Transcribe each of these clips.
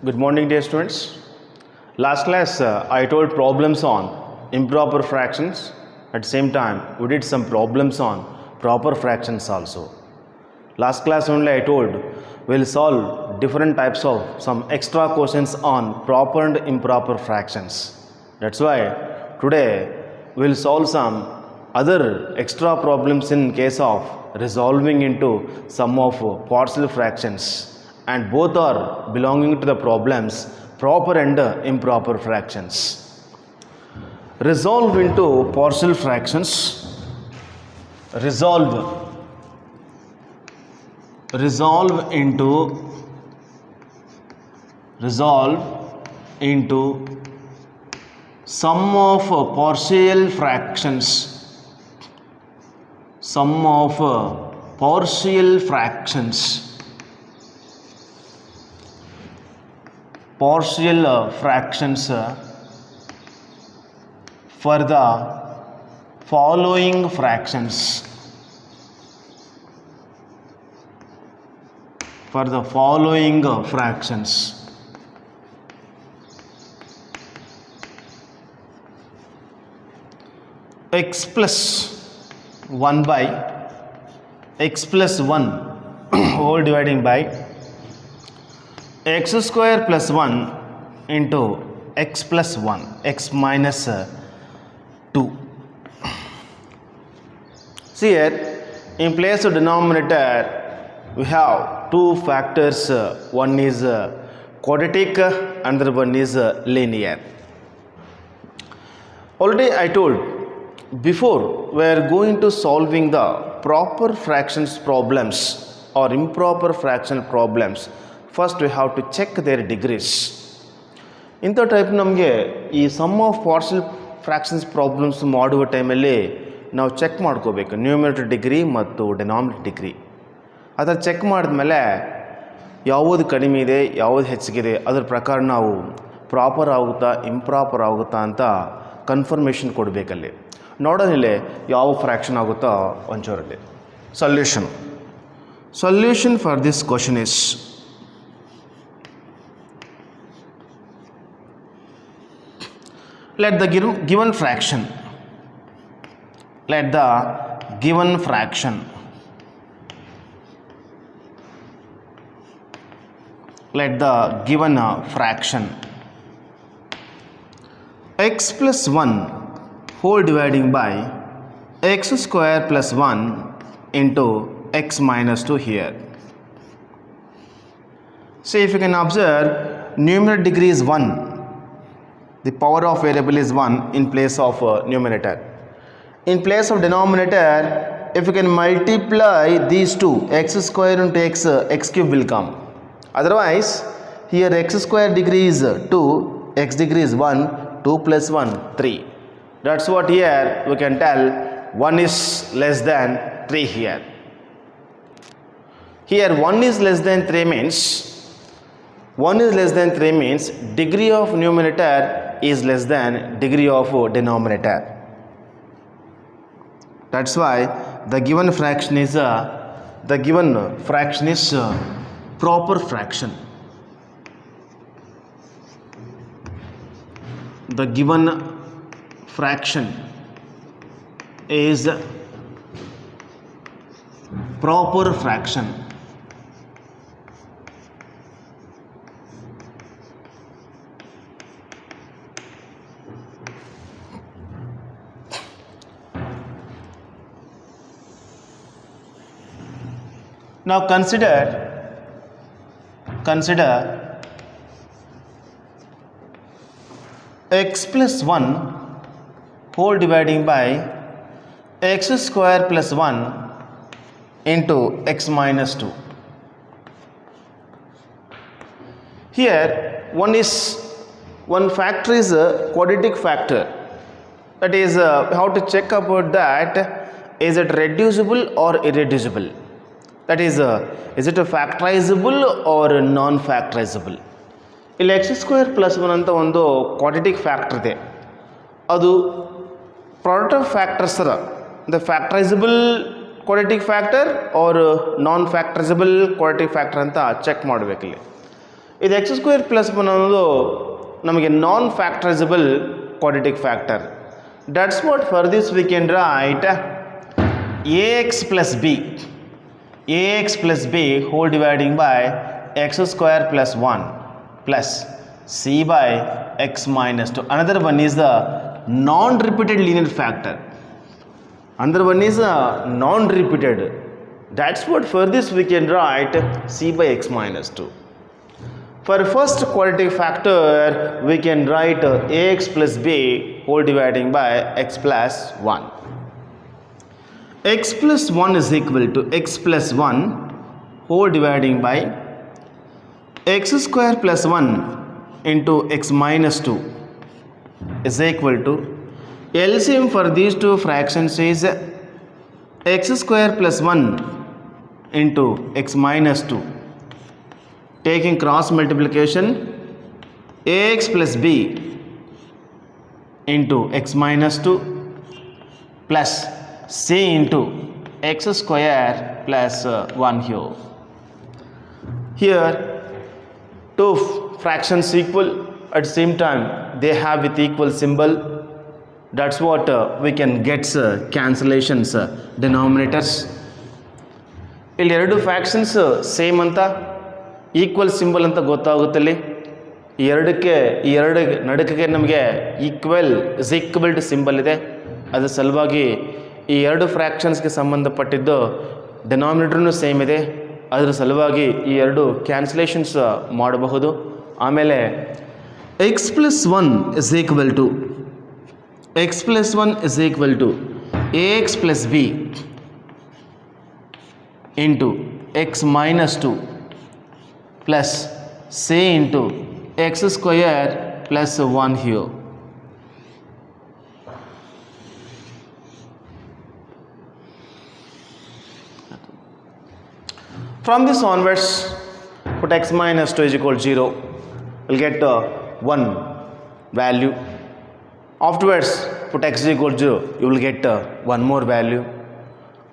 Good morning, dear students. Last class, I told problems on improper fractions. At the same time, we did some problems on proper fractions also. Last class only I told we'll solve different types of some extra questions on proper and improper fractions. That's why today we'll solve some other extra problems in case of resolving into sum of partial fractions, and both are belonging to the problems proper and improper fractions. Resolve into partial fractions. Resolve into sum of partial fractions. Sum of partial fractions. Partial fractions for the following fractions. For the following fractions. X plus 1 by x plus 1 whole dividing by x square plus 1 into x plus 1, x minus 2. See here, in place of denominator, we have two factors. One is quadratic, another one is linear. Already I told, before we are going to solving the proper fractions problems or improper fraction problems, first we have to check their degrees. ಇಂಥ type ನಮಗೆ ಈ sum of partial fractions problems ಮಾಡುವ ಟೈಮಲ್ಲಿ ನಾವು check ಮಾಡ್ಕೋಬೇಕು numerator degree ಮತ್ತು ಡೆನಾಮಿನೇಟರ್ degree. ಅದನ್ನು check ಮಾಡಿದ್ಮೇಲೆ ಯಾವುದು ಕಡಿಮೆ ಇದೆ ಯಾವುದು ಹೆಚ್ಚಿಗಿದೆ ಅದರ ಪ್ರಕಾರ ನಾವು ಪ್ರಾಪರ್ ಆಗುತ್ತಾ ಇಂಪ್ರಾಪರ್ ಆಗುತ್ತಾ ಅಂತ ಕನ್ಫರ್ಮೇಷನ್ ಕೊಡಬೇಕಲ್ಲಿ. ನೋಡೋದಿಲ್ಲ ಯಾವ ಫ್ರ್ಯಾಕ್ಷನ್ ಆಗುತ್ತೋ ಒಂಚೂರಲ್ಲಿ. Solution for this question is let the given fraction let the given fraction x plus 1 whole dividing by x square plus 1 into x minus 2 here. So if you can observe, numerator degree is 1. The power of variable is 1 in place of numerator. In place of denominator, if you can multiply these two, x square into x cube will come. Otherwise, here x square degree is 2, x degree is 1, 2 plus 1, 3. That's what here we can tell 1 is less than 3 here. Here 1 is less than 3 means, 1 is less than 3 means degree of numerator is less than degree of denominator. That's why the given fraction is proper fraction. The given fraction is proper fraction. Now consider x plus 1 whole dividing by x square plus 1 into x minus 2. Here one factor is a quadratic factor. That is, how to check about that, is it reducible or irreducible? That is it a factorizable or non-factorizable? ಇಲ್ಲಿ X square plus 1 ಅಂತ ಒಂದು quadratic factor ಇದೆ. ಅದು product of factors ಅದ. The factorisable quadratic factor or non factorizable quadratic factor ಅಂತ check ಮಾಡಬೇಕಿಲ್ಲಿ. ಇದು x square plus one ಅನ್ನೋದು ನಮಗೆ non factorisable quadratic factor. That's what for this we can write a x plus b whole dividing by x square plus one plus c by x minus 2. Another one is the non-repeated linear factor. Another one is non-repeated. That's what for this we can write c by x minus 2. For first quadratic factor we can write ax plus b whole dividing by x plus 1. X plus 1 is equal to x plus 1 whole dividing by x square plus 1 into x minus 2 is equal to LCM for these two fractions is x square plus 1 into x minus 2. Taking cross multiplication, ax plus b into x minus 2 plus c into x square plus 1 here. Here two fractions equal, at the same time they have with equal symbol. That's what we can get cancellations denominators. ಇಲ್ಲಿ ಎರಡು fractions same ಅಂತ equal symbol ಅಂತ ಗೊತ್ತಾಗುತ್ತೆ. ಇಲ್ಲಿ ಈ ಎರಡು ನಡುಕಿಗೆ ನಮಗೆ equal symbol ಇದೆ. ಅದರ ಸಲುವಾಗಿ ಈ ಎರಡು ಫ್ರ್ಯಾಕ್ಷನ್ಸ್ಗೆ ಸಂಬಂಧಪಟ್ಟಿದ್ದು ಡೆನಾಮಿನೇಟರ್ನು ಸೇಮ್ ಇದೆ. ಅದರ ಸಲುವಾಗಿ ಈ ಎರಡು ಕ್ಯಾನ್ಸಲೇಷನ್ಸ್ ಮಾಡಬಹುದು. ಆಮೇಲೆ x plus 1 is equal to ax plus b into x minus 2 plus c into x square plus 1 here. From this onwards, put x minus 2 is equal to 0. We'll get 1 value. Afterwards, put x is equal to 0. You will get one more value.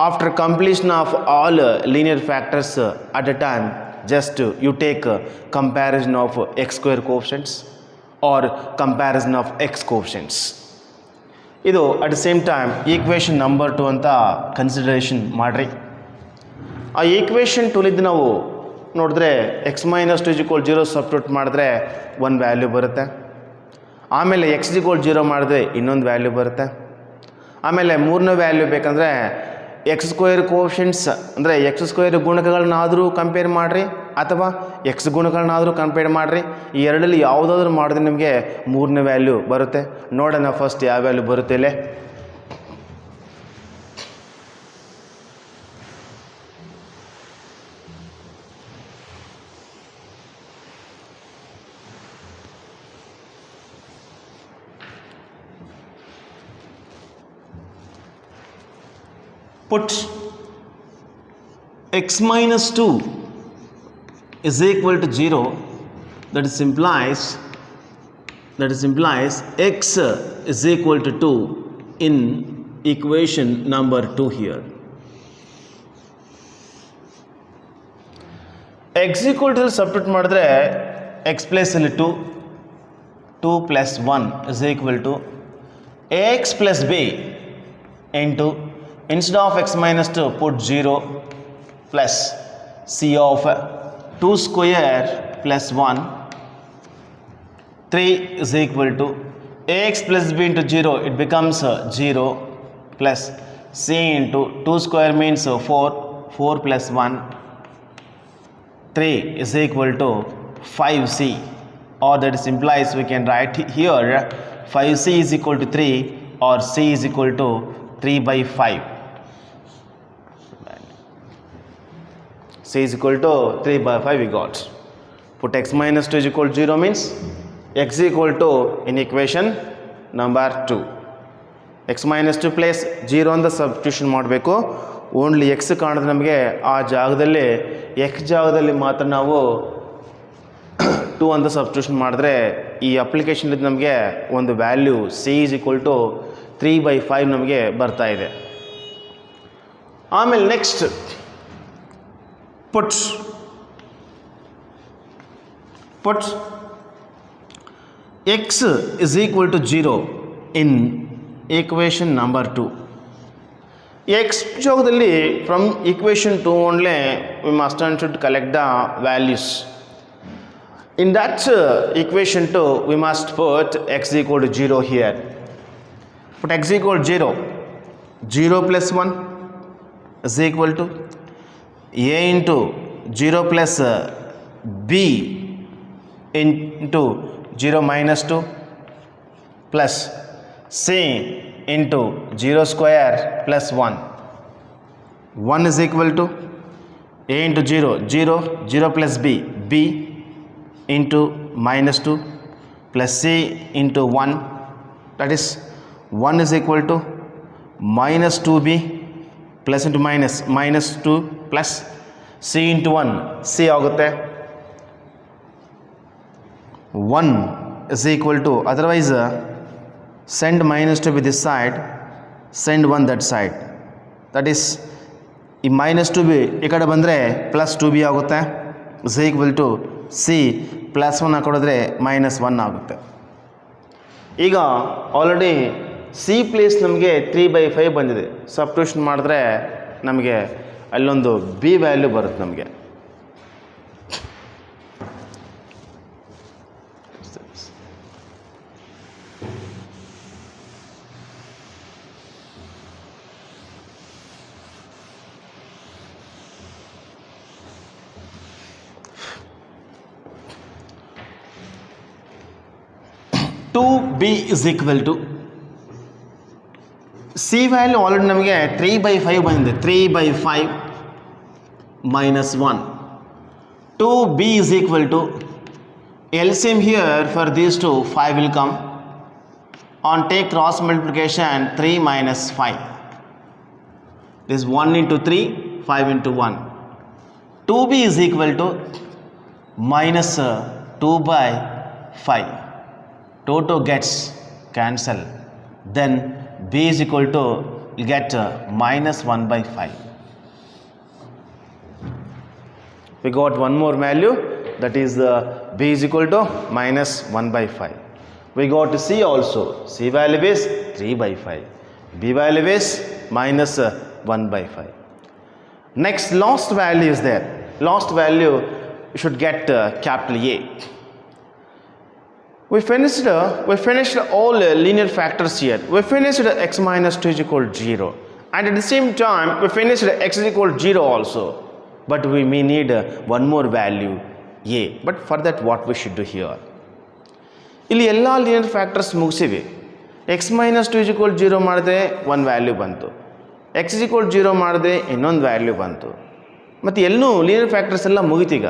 After completion of all linear factors at a time, just you take comparison of x square coefficients or comparison of x coefficients. Idu at the same time equation number 2 anta consideration ಮಾಡ್ರಿ. ಆ equation ಟೂಲಿದ್ದು ನಾವು ನೋಡಿದ್ರೆ X minus 2 = 0 substitute ಮಾಡಿದ್ರೆ ಒಂದು value ಬರುತ್ತೆ. ಆಮೇಲೆ X = 0 ಮಾಡಿದ್ರೆ ಇನ್ನೊಂದು ವ್ಯಾಲ್ಯೂ ಬರುತ್ತೆ. ಆಮೇಲೆ ಮೂರನೇ ವ್ಯಾಲ್ಯೂ ಬೇಕಂದರೆ ಎಕ್ಸ್ ಸ್ಕ್ವೇರ್ ಕೋಎಫಿಷಿಯೆಂಟ್ಸ್ ಅಂದರೆ ಎಕ್ಸ್ ಸ್ಕ್ವೇರ್ ಗುಣಕಗಳನ್ನಾದರೂ ಕಂಪೇರ್ ಮಾಡಿರಿ ಅಥವಾ ಎಕ್ಸ್ ಗುಣಗಳನ್ನಾದರೂ ಕಂಪೇರ್ ಮಾಡಿರಿ. ಈ ಎರಡಲ್ಲಿ ಯಾವುದಾದ್ರೂ ಮಾಡಿದ್ರೆ ನಿಮಗೆ ಮೂರನೇ ವ್ಯಾಲ್ಯೂ ಬರುತ್ತೆ. ನೋಡೋಣ ಫಸ್ಟ್ ಯಾವ ವ್ಯಾಲ್ಯೂ ಬರುತ್ತೆ ಇಲ್ಲೇ. Put x minus 2 is equal to 0. That implies x is equal to 2 in equation number 2 here. x equal to substitute ಮಾಡಿದ್ರೆ x place ಅಲ್ಲಿ 2 plus 1 is equal to ax plus b into instead of x minus 2 put 0 plus c of 2 square plus 1 3 is equal to ax plus b into 0 it becomes 0 plus c into 2 square means 4 plus 1 3 is equal to 5c, or that implies we can write here 5c is equal to 3 or c is equal to 3 by 5. C is equal to 3 by 5 we got. Put x minus 2 is equal to 0 means x is equal to in equation number 2. x minus 2 place 0 ಅಂತ substitution ಮಾಡಬೇಕು. Only X ಕಾಣಿದ್ರೆ ನಮಗೆ ಆ ಜಾಗದಲ್ಲಿ X ಜಾಗದಲ್ಲಿ ಮಾತ್ರ ನಾವು 2 ಅಂತ substitution ಮಾಡಿದ್ರೆ ಈ ಅಪ್ಲಿಕೇಶನ್ಲಿದ್ದು ನಮಗೆ ಒಂದು value c is equal to 3/5 ನಮಗೆ ಬರ್ತಾ ಇದೆ. ಆಮೇಲೆ next put Put x is equal to 0 in equation number 2. X ಜಾಗದಲ್ಲಿ from equation 2 only we must and should collect the values. In that equation 2 we must put x equal to 0 here. Put x equal to 0. 0 plus 1 is equal to a into 0 plus b into 0 minus 2 plus c into 0 square plus 1. 1 is equal to a into 0, 0, 0 plus b, b into minus 2 plus c into 1, that is 1 is equal to minus 2b plus into minus, minus 2 plus c into 1, c ಆಗುತ್ತೆ 1 is equal to, otherwise send minus to be this side, send 1 that side, that is ಈ minus 2b ಈ ಕಡೆ ಬಂದರೆ plus 2b ಆಗುತ್ತೆ is equal to c plus 1 ಹಾಕಿದ್ರೆ minus 1 ಆಗುತ್ತೆ. ಈಗ already C place ನಮಗೆ 3/5 ಬಂದಿದೆ. ಸಬ್ಸ್ಟಿಟ್ಯೂಷನ್ ಮಾಡಿದ್ರೆ ನಮಗೆ ಅಲ್ಲೊಂದು ಬಿ ವ್ಯಾಲ್ಯೂ ಬರುತ್ತೆ ನಮಗೆ. Two b is equal to c value already ನಮಗೆ 3/5 ಬಂದಿದೆ. 3/5 minus 1. 2b is equal to, LCM here for these two 5 will come. On take cross multiplication 3 minus 5. This is 1 into 3, 5 into 1. 2b is equal to minus 2/5. 2 gets cancel. Then b is equal to, you get minus 1/5. We got one more value, that is b is equal to minus 1/5. We got c also. C value is 3/5. b value is minus 1/5. Next last value is there. Last value you should get capital A. We finished all linear factors here. We finished x minus 2 is equal to 0, and at the same time we finished x is equal to 0 also, but we may need one more value a. But for that what we should do here, ಇಲ್ಲಿ ಎಲ್ಲ linear factors ಮುಗಿಸಿವಿ. x minus 2 is equal to 0 ಮಾಡಿದ್ರೆ ಒಂದು value ಬಂತು, x is equal to 0 ಮಾಡಿದ್ರೆ ಇನ್ನೊಂದು value ಬಂತು, ಮತ್ತು ಎಲ್ಲೂ linear factors ಎಲ್ಲ ಮುಗಿತೀಗ.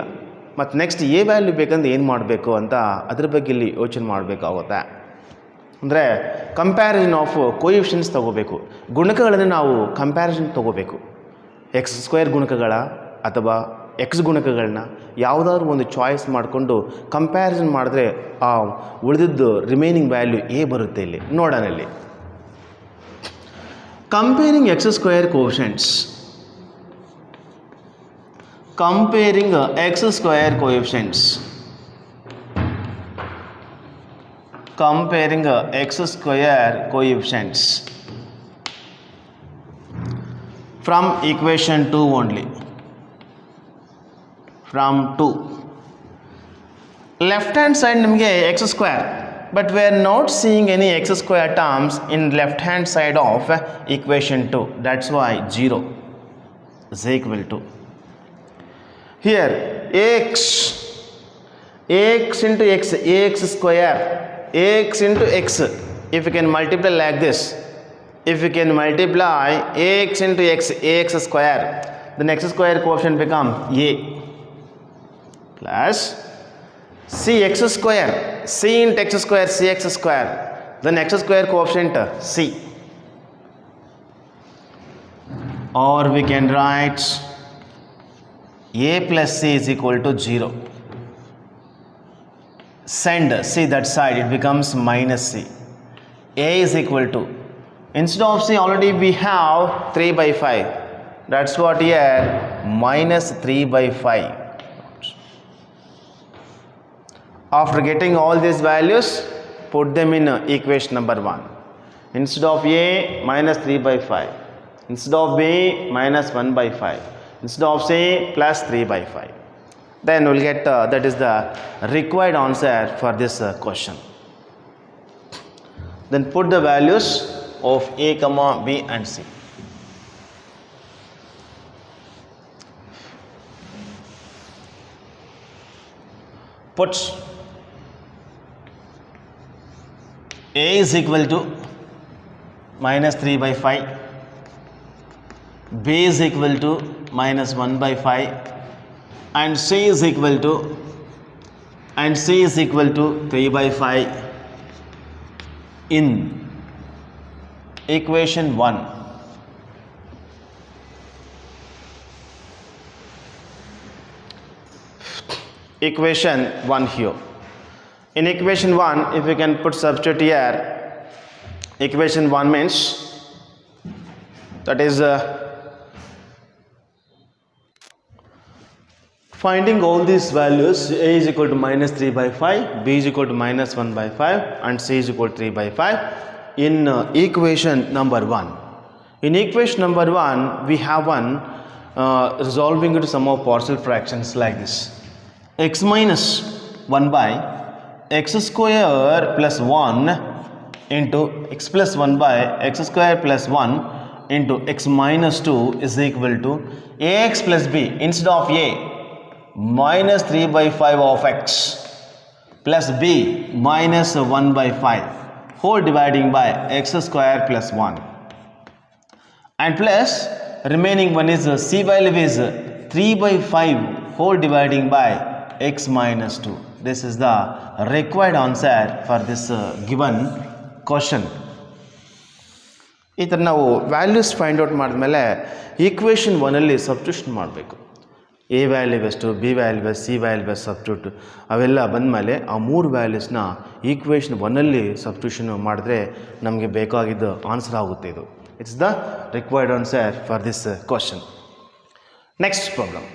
ಮತ್ತು ನೆಕ್ಸ್ಟ್ ಎ ವ್ಯಾಲ್ಯೂ ಬೇಕಂದ್ರೆ ಏನು ಮಾಡಬೇಕು ಅಂತ ಅದ್ರ ಬಗ್ಗೆ ಇಲ್ಲಿ ಯೋಚನೆ ಮಾಡಬೇಕಾಗುತ್ತೆ. ಅಂದರೆ ಕಂಪ್ಯಾರಿಸನ್ ಆಫ್ ಕೋಎಫಿಷಿಯೆಂಟ್ಸ್ ತೊಗೋಬೇಕು. ಗುಣಕಗಳನ್ನು ನಾವು ಕಂಪ್ಯಾರಿಸನ್ ತೊಗೋಬೇಕು. ಎಕ್ಸ್ ಸ್ಕ್ವೇರ್ ಗುಣಕಗಳ ಅಥವಾ ಎಕ್ಸ್ ಗುಣಕಗಳನ್ನ ಯಾವುದಾದ್ರೂ ಒಂದು ಚಾಯ್ಸ್ ಮಾಡಿಕೊಂಡು ಕಂಪ್ಯಾರಿಸನ್ ಮಾಡಿದ್ರೆ ಆ ಉಳಿದಿದ್ದು ರಿಮೈನಿಂಗ್ ವ್ಯಾಲ್ಯೂ ಎ ಬರುತ್ತೆ. ಇಲ್ಲಿ ನೋಡೋಣ. ಇಲ್ಲಿ comparing x square coefficients, comparing x square coefficients, comparing x square coefficients from equation 2 only, from 2. Left hand side namage x square, but we are not seeing any x square terms in left hand side of equation 2, that's why 0 is equal to, here ax into x, ax square, ax into x, if you can multiply like this, if you can multiply ax into x, ax square, then x square coefficient become a plus cx square, c into x square, cx square, then x square coefficient c, or we can write a plus c is equal to 0. Send c that side, it becomes minus c. A is equal to, instead of c already we have 3/5, that's what here minus 3/5. After getting all these values, put them in equation number 1. Instead of a, minus 3 by 5. Instead of b, minus 1 by 5. Instead of c, plus 3 by 5. Then we'll get that is the required answer for this question. Then put the values of a, b and c. Put a is equal to minus 3 by 5, b is equal to minus 1 by 5, and c is equal to 3 by 5 in equation 1. Equation 1 here. In equation 1, if we can put substitute here, equation 1 means that is finding all these values. A is equal to minus 3 by 5, b is equal to minus 1 by 5, and c is equal to 3 by 5 in equation number 1. In equation number 1, we have one resolving into sum of partial fractions like this. X minus 1 by x square plus 1 into x plus 1 by x square plus 1 into x minus 2 is equal to ax plus b. Instead of a, minus 3 by 5 of x plus b minus 1 by 5 whole dividing by x square plus 1, and plus remaining one is c value is 3 by 5 whole dividing by x minus 2. This is the required answer for this given question. ಈ ಥರ ನಾವು values find out ಮಾಡಿದ್ಮೇಲೆ equation 1ಅಲ್ಲಿ substitution ಮಾಡಬೇಕು. A value ಎಷ್ಟು, B value ಎಷ್ಟು, C value ಎಷ್ಟು substitute ಅವೆಲ್ಲ ಬಂದಮೇಲೆ ಆ 3 ವ್ಯಾಲ್ಯೂಸ್ನ ಈಕ್ವೇಷನ್ 1ಅಲ್ಲಿ ಸಬ್ಸ್ಟಿಟ್ಯೂಷನ್ ಮಾಡಿದ್ರೆ ನಮಗೆ ಬೇಕಾಗಿದ್ದು ಆನ್ಸರ್ ಆಗುತ್ತೆ. ಇದು it's the required answer for this question. Next problem.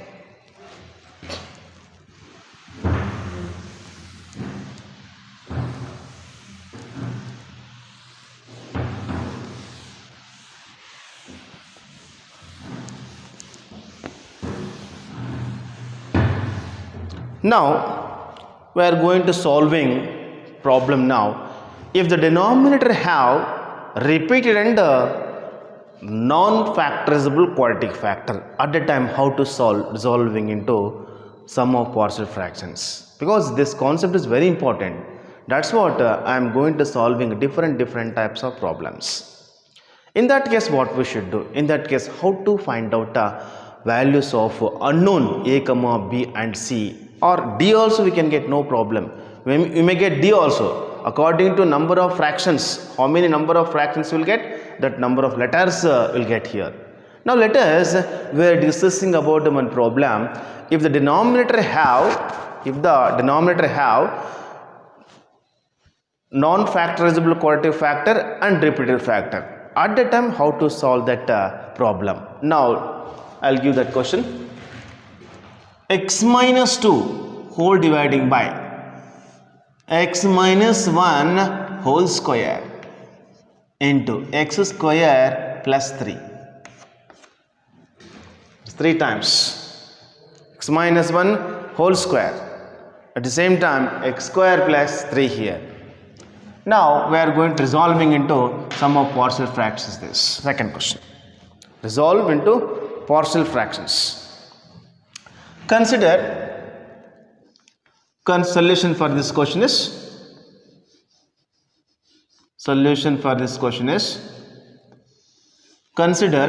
Now we are going to solving problem now. If the denominator have repeated and non-factorizable quadratic factor, at the time how to solve resolving into sum of partial fractions, because this concept is very important. That's what I am going to solving different types of problems. In that case, what we should do? In that case, how to find out values of unknown a, b and c, or d also we can get, no problem. We may get d also according to number of fractions. How many number of fractions will get, that number of letters will get here. Now let us, we are discussing about one problem. If the denominator have non-factorizable quadratic factor and repeated factor, at the time how to solve that problem. Now I'll give that question. X minus 2 whole dividing by x minus 1 whole square into x square plus 3. It's 3 times x minus 1 whole square, at the same time x square plus 3 here. Now we are going to resolving into sum of partial fractions. This second question, resolve into partial fractions. Consider solution for this question is consider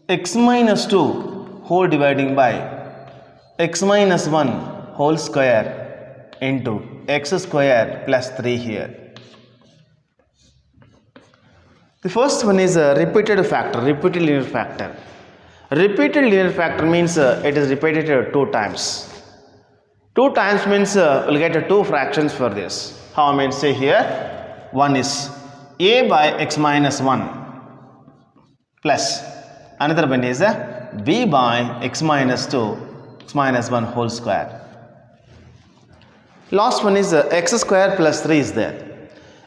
x minus 2 whole dividing by x minus 1 whole square into x square plus 3 here. The first one is a repeated linear factor. Repeated linear factor means it is repeated 2 times. 2 times means we'll get 2 fractions for this. How I mean, say here, one is a by x minus 1 plus another one is b by x minus 2 x minus 1 whole square. Last one is x square plus 3 is there.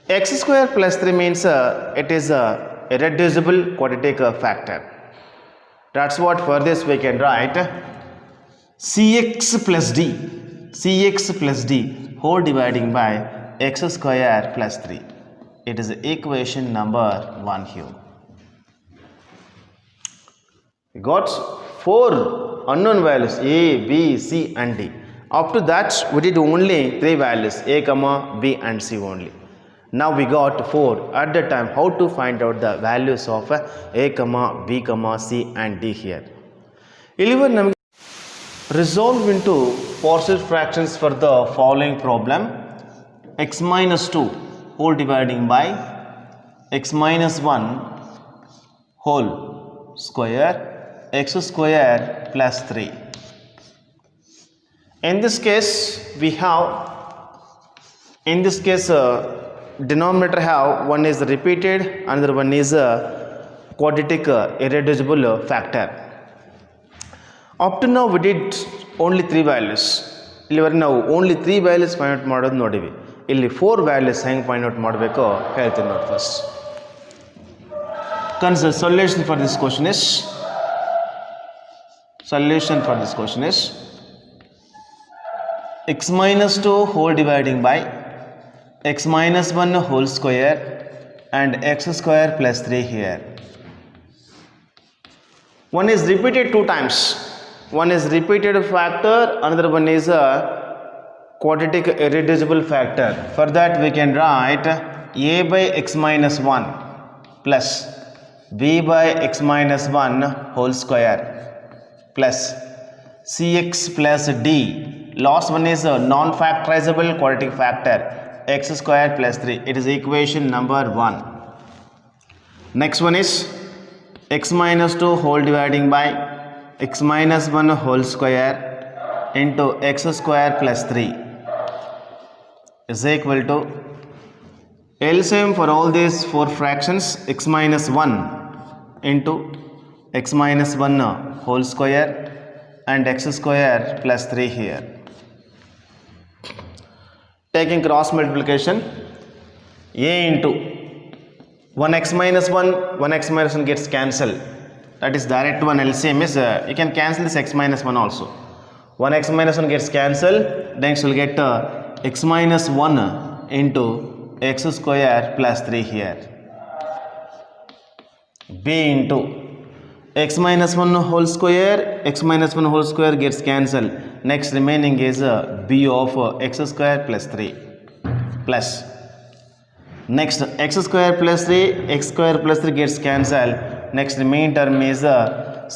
X square plus 3 means it is a irreducible quadratic factor. That's what for this we can write cx plus d whole dividing by x square plus 3. It is equation number 1 here. We got 4 unknown values a, b, c and d. Up to that we did only 3 values a, b and c only. Now we got 4. At that time how to find out the values of a, b, c and d here. Resolve into partial fractions for the following problem. X minus 2 whole dividing by x minus 1 whole square x square plus 3. In this case we have, denominator have one is repeated, another one is a quadratic irreducible factor. Up to now we did only 3 values. Now only 3 values find out ಮಾಡೋದು ನೋಡಿವಿ. ಇಲ್ಲಿ 4 values ಹೆಂಗೆ find out ಮಾಡಬೇಕು ಹೇಳ್ತೀನಿ ನೋಡಿ first. Consider solution for this question is x minus 2 whole dividing by x minus 1 whole square and x square plus 3 here. One is repeated 2 times. One is repeated factor, another one is a quadratic irreducible factor. For that we can write a by x minus 1 plus b by x minus 1 whole square plus cx plus d. Last one is a non-factorizable quadratic factor x square plus 3. It is equation number 1. Next one is x minus 2 whole dividing by x minus 1 whole square into x square plus 3 is equal to LCM for all these 4 fractions x minus 1 into x minus 1 whole square and x square plus 3 here. Taking cross multiplication, a into 1x minus 1 gets cancelled. That is direct one LCM is you can cancel this x minus 1 also. 1x minus 1 gets cancelled, next we'll get x minus 1 into x square plus 3 here. b into x minus 1 whole square gets cancelled. Next remaining is b of x square plus 3 plus next x square plus 3 gets cancelled. Next remaining term is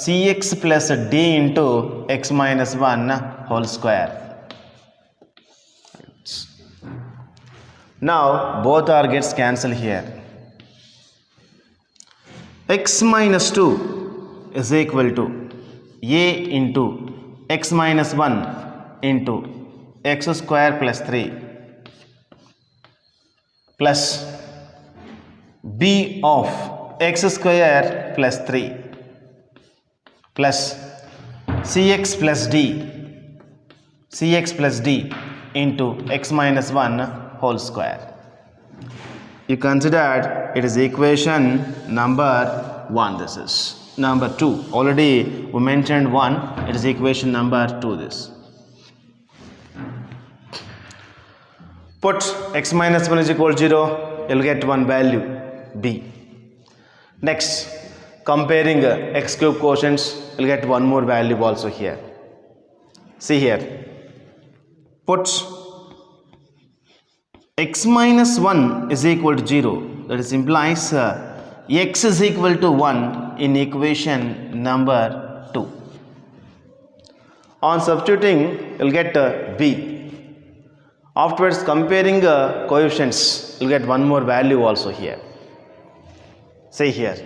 cx plus d into x minus 1 whole square. Now both are gets cancelled here. X minus 2 is equal to a into x minus 1 into x square plus 3 plus b of x square plus 3 plus cx plus d into x minus 1 whole square. You considered it is equation number 1. This is number 2. Already we mentioned 1. It is equation number 2. This. Put x minus 1 is equal to 0. You'll get one value b. Next, comparing x cube quotients, you'll get one more value also here. See here. Put x minus 1 is equal to 0. That is implies x is equal to 1 in equation number 2. On substituting, you'll get b. Afterwards, comparing coefficients, you'll get one more value also here. See here.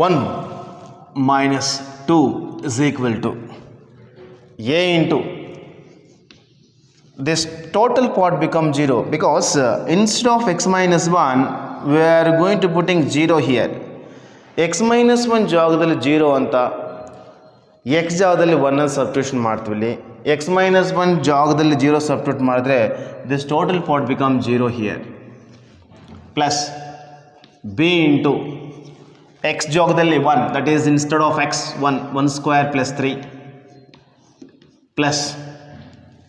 One minus 2 is equal to a into this total part becomes 0 because instead of x minus 1 we are going to putting 0 here. x minus 1 ಜಾಗದಲ್ಲಿ 0 ಅಂತ x ಜಾಗದಲ್ಲಿ 1 ಅನ್ನು substitution ಮಾಡ್ತೀವಿ. x minus 1 ಜಾಗದಲ್ಲಿ 0 substitute ಮಾಡಿದ್ರೆ this total part becomes 0 here plus b into x ಜಾಗದಲ್ಲಿ 1 that is instead of x 1 square plus 3 plus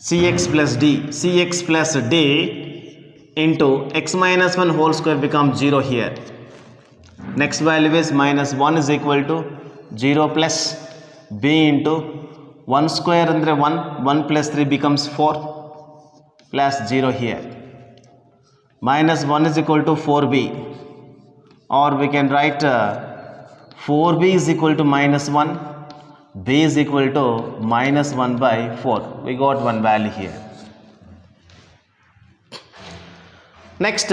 cx plus d into x minus 1 whole square becomes 0 here. Next value is minus 1 is equal to 0 plus b into 1 square andre 1 plus 3 becomes 4 plus 0 here. Minus 1 is equal to 4b, or we can write 4b is equal to minus 1, b is equal to minus 1 by 4. We got one value here. Next,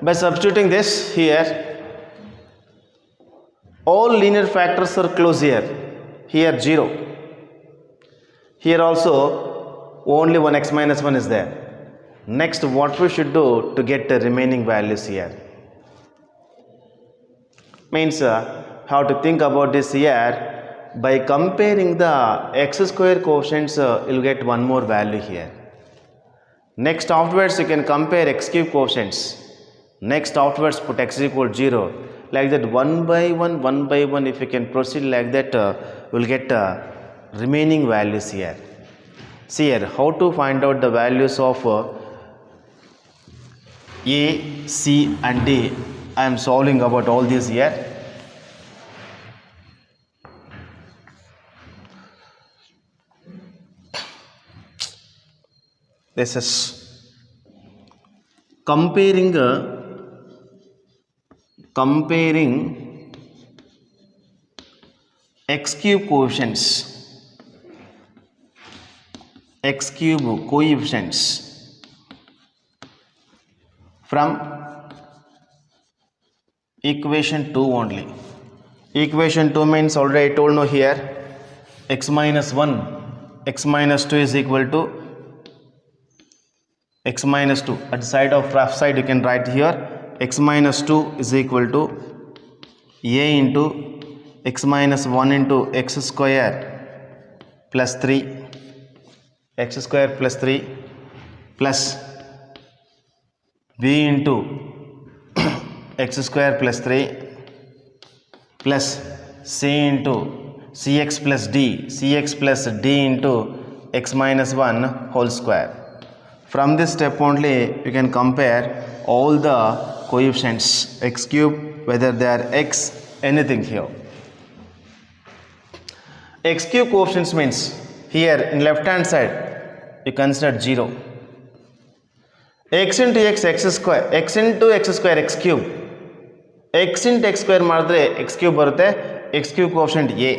by substituting this here, all linear factors are close here. Here 0. Here also only one x minus 1 is there. Next, what we should do to get the remaining values here? Means how to think about this here. By comparing the x square coefficients, you'll get one more value here. Next afterwards you can compare x cube coefficients. Next afterwards put x equal 0. Like that 1 by 1 if you can proceed like that, we'll get remaining values here. See here how to find out the values of a, c and d. I am solving about all these here. This is comparing x cube coefficients from equation 2 only. Equation 2 means already I told no here x minus 1 x minus 2 is equal to x minus 2. At the side of left side you can write here x minus 2 is equal to a into x minus 1 into x square plus 3 x square plus 3 plus b into x square plus 3 plus c into cx plus d into x minus 1 whole square. From this step only you can compare all the coefficients x cube, whether they are x, anything here. X cube coefficients means here in left hand side you consider 0. X into x square, x into x square x cube, x into x square ಮಾಡಿದ್ರೆ x cube ಬರುತ್ತೆ, x cube coefficient a.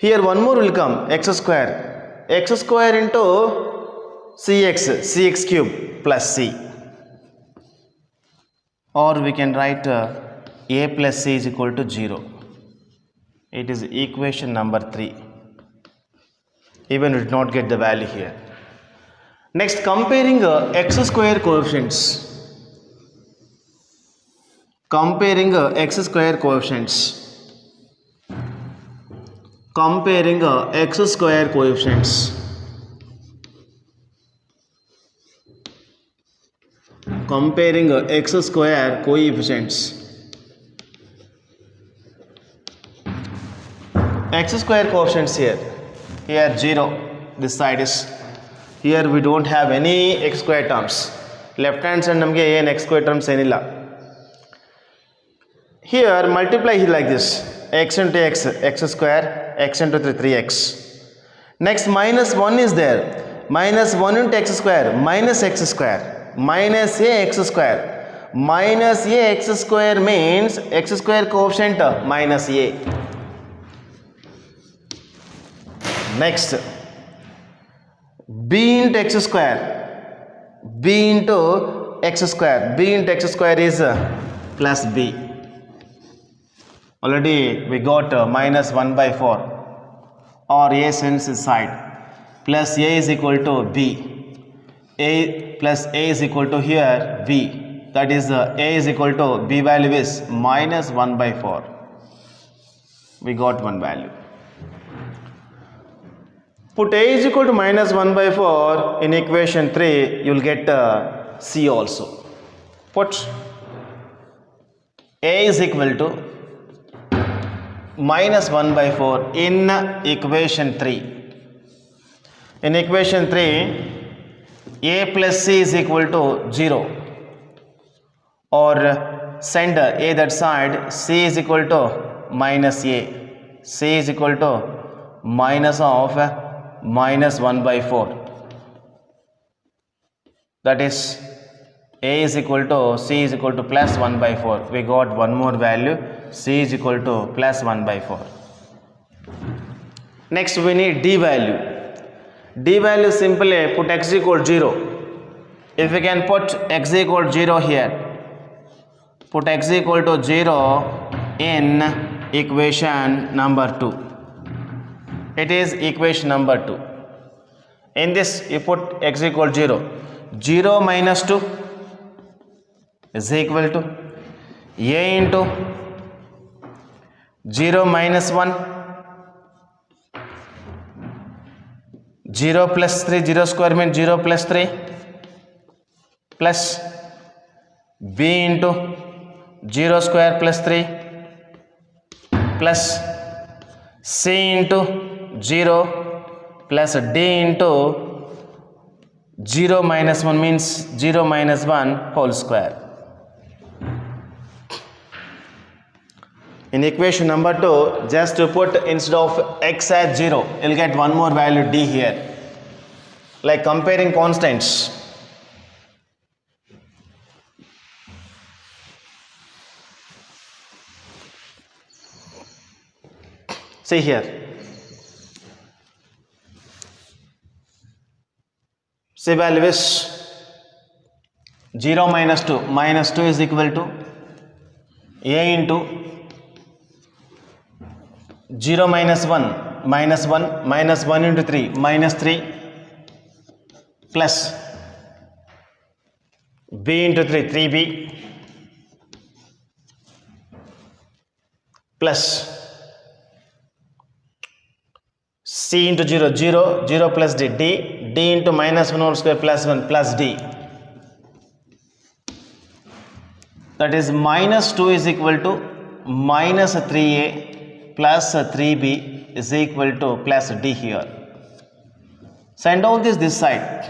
Here one more will come x square into cx cube plus c, or we can write a plus c is equal to 0. It is equation number 3. Even we did not get the value here. Next, comparing x square coefficients. Comparing x square coefficients. Comparing x square coefficients. Comparing x square coefficients. X square coefficients here. Here 0. This side is. Here we don't have any x square terms. Left hand side namge ಏನು x square terms ಏನಿಲ್ಲ. Here multiply here like this. X into x square, x into 3x. Next minus 1 is there. Minus 1 into x square, minus x square, minus a x square. Minus a x square means x square coefficient minus a. Next, b into x square. B into x square. B into x square is plus b. Already we got minus 1 by 4 or a sense side plus a is equal to b. A plus a is equal to here b. That is a is equal to b value is minus 1 by 4. We got one value. Put a is equal to minus 1 by 4 in equation 3, you will get c also. Put a is equal to minus 1 by 4 in equation 3. In equation 3, a plus c is equal to 0, or send a that side, c is equal to minus a, c is equal to minus of minus 1 by 4. That is a is equal to c is equal to plus 1 by 4. We got one more value, c is equal to plus 1 by 4. Next we need d value. D value simply put x equal 0. If we can put x equal 0 here, put x equal to 0 in equation number 2. It is equation number 2. In this you put x equal 0. 0 minus 2 is equal to a into 0 minus 1, 0 plus 3, 0 square means 0 plus 3, plus b into 0 square plus 3, plus c into 0 plus d into 0 minus 1 means 0 minus 1 whole square. In equation number 2, just to put instead of x as 0, you will get one more value d here. Like comparing constants. See here. C value is 0 minus 2. Minus 2 is equal to a into 0 minus 1, minus 1, minus 1 into 3, minus 3, plus b into 3, 3b, plus c into 0, 0, 0 plus d, d into minus 1 whole square plus 1 plus d. That is minus 2 is equal to minus 3a plus 3b is equal to plus d here. Send all this side.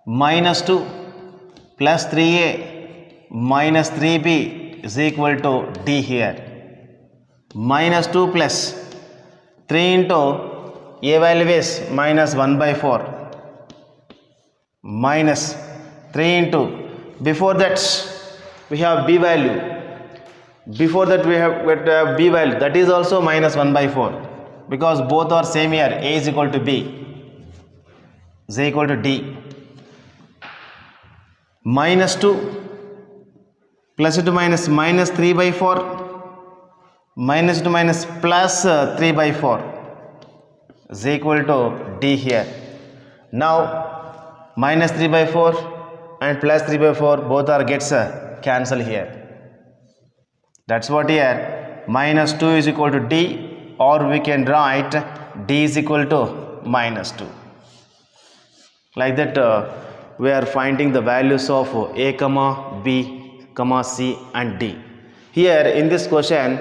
Minus 2 plus 3a minus 3b is equal to d here. Minus 2 plus 3 into a value is minus 1 by 4 minus 3 into, before that we have b value, before that we have b value, that is also minus 1 by 4, because both are same here. A is equal to b is equal to d. Minus 2 plus into minus minus 3 by 4 minus to minus plus 3 by 4 is equal to d here. Now minus 3 by 4 and plus 3 by 4 both are gets cancel here. That's what here minus 2 is equal to d, or we can write d is equal to minus 2. Like that we are finding the values of a comma b comma c and d. Here in this question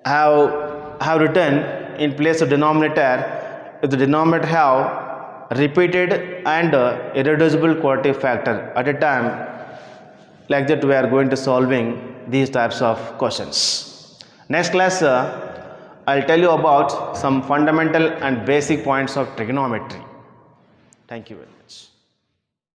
have written in place of denominator, if the denominator have repeated and irreducible quadratic factor at a time, like that we are going to solving these types of questions. Next class I'll tell you about some fundamental and basic points of trigonometry. Thank you very much.